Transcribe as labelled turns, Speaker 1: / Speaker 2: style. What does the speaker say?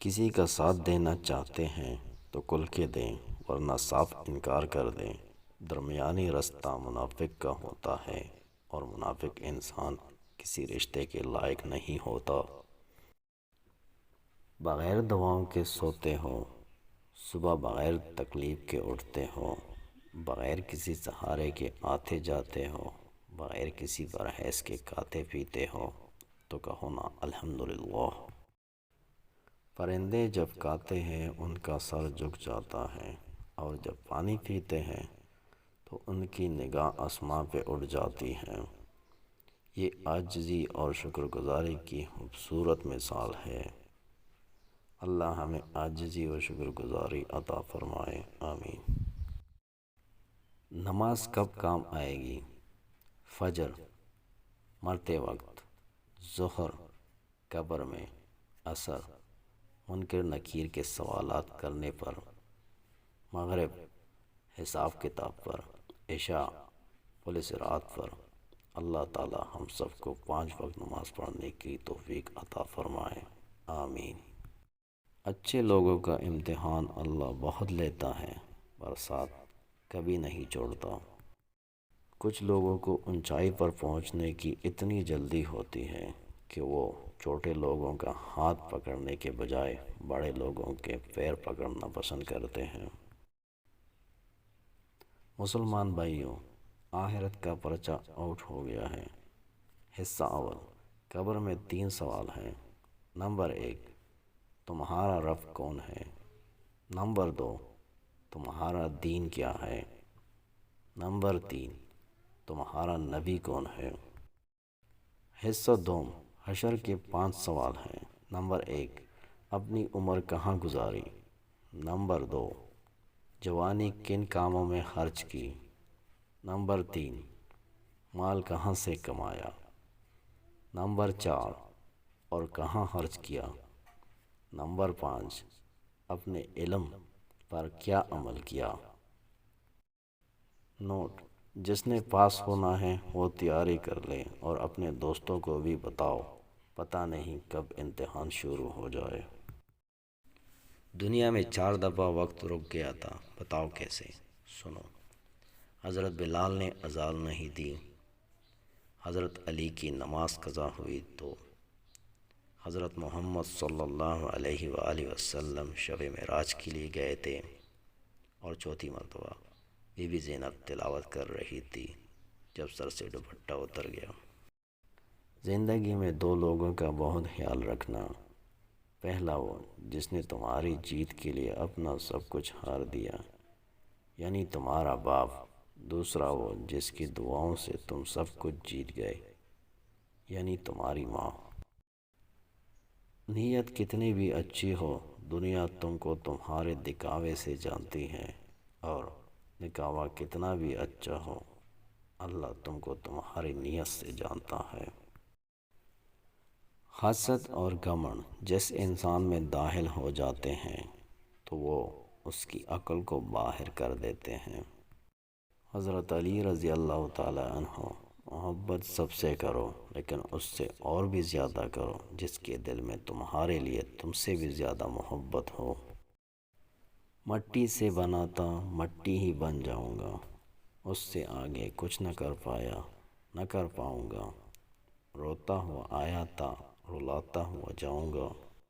Speaker 1: کسی کا ساتھ دینا چاہتے ہیں تو کھل کے دیں، ورنہ صاف انکار کر دیں۔ درمیانی رستہ منافق کا ہوتا ہے، اور منافق انسان کسی رشتے کے لائق نہیں ہوتا۔ بغیر دعاؤں کے سوتے ہو، صبح بغیر تکلیف کے اٹھتے ہو، بغیر کسی سہارے کے آتے جاتے ہو، بغیر کسی پرہیز کے کھاتے پیتے ہو، تو کہو نا الحمدللہ۔ پرندے جب گاتے ہیں ان کا سر جھک جاتا ہے، اور جب پانی پیتے ہیں تو ان کی نگاہ آسماں پہ اڑ جاتی ہے۔ یہ عاجزی اور شکر گزاری کی خوبصورت مثال ہے۔ اللہ ہمیں عاجزی اور شکر گزاری عطا فرمائے، آمین۔ نماز کب کام آئے گی؟ فجر، مرتے وقت، ظہر، قبر میں، عصر، منکر نکیر کے سوالات کرنے پر، مغرب، حساب کتاب پر، عشاء، پل صراط پر۔ اللہ تعالی ہم سب کو 5 وقت نماز پڑھنے کی توفیق عطا فرمائے، آمین۔ اچھے لوگوں کا امتحان اللہ بہت لیتا ہے، پر ساتھ کبھی نہیں چھوڑتا۔ کچھ لوگوں کو اونچائی پر پہنچنے کی اتنی جلدی ہوتی ہے کہ وہ چھوٹے لوگوں کا ہاتھ پکڑنے کے بجائے بڑے لوگوں کے پیر پکڑنا پسند کرتے ہیں۔ مسلمان بھائیوں، آخرت کا پرچہ آؤٹ ہو گیا ہے۔ حصہ اول، قبر میں 3 سوال ہیں۔ نمبر 1، تمہارا رب کون ہے؟ نمبر 2، تمہارا دین کیا ہے؟ نمبر 3، تمہارا نبی کون ہے؟ حصہ دوم، حشر کے 5 سوال ہیں۔ نمبر 1، اپنی عمر کہاں گزاری؟ نمبر 2، جوانی کن کاموں میں خرچ کی؟ نمبر 3، مال کہاں سے کمایا؟ نمبر 4، اور کہاں خرچ کیا؟ نمبر 5، اپنے علم پر کیا عمل کیا؟ نوٹ: جس نے پاس ہونا ہے وہ تیاری کر لے اور اپنے دوستوں کو بھی بتاؤ، پتہ نہیں کب امتحان شروع ہو جائے۔ دنیا میں 4 دفعہ وقت رک گیا تھا، بتاؤ کیسے؟ سنو۔ حضرت بلال نے اذان نہیں دی، حضرت علی کی نماز قضا ہوئی تو، حضرت محمد صلی اللہ علیہ وآلہ وسلم شب معراج کے لیے گئے تھے، اور چوتھی مرتبہ بی بی زینب تلاوت کر رہی تھی جب سر سے دوپٹہ اتر گیا۔ زندگی میں 2 لوگوں کا بہت خیال رکھنا۔ پہلا وہ جس نے تمہاری جیت کے لیے اپنا سب کچھ ہار دیا، یعنی تمہارا باپ۔ دوسرا وہ جس کی دعاؤں سے تم سب کچھ جیت گئے، یعنی تمہاری ماں۔ نیت کتنی بھی اچھی ہو، دنیا تم کو تمہارے دکھاوے سے جانتی ہے، اور دکھاوا کتنا بھی اچھا ہو، اللہ تم کو تمہاری نیت سے جانتا ہے۔ حسد اور گھمنڈ جس انسان میں داخل ہو جاتے ہیں تو وہ اس کی عقل کو باہر کر دیتے ہیں۔ حضرت علی رضی اللہ تعالی عنہ: محبت سب سے کرو، لیکن اس سے اور بھی زیادہ کرو جس کے دل میں تمہارے لیے تم سے بھی زیادہ محبت ہو۔ مٹی سے بنا تھا، مٹی ہی بن جاؤں گا، اس سے آگے کچھ نہ کر پایا، نہ کر پاؤں گا۔ روتا ہوا آیا تھا، رلاتا ہوا جاؤں گا۔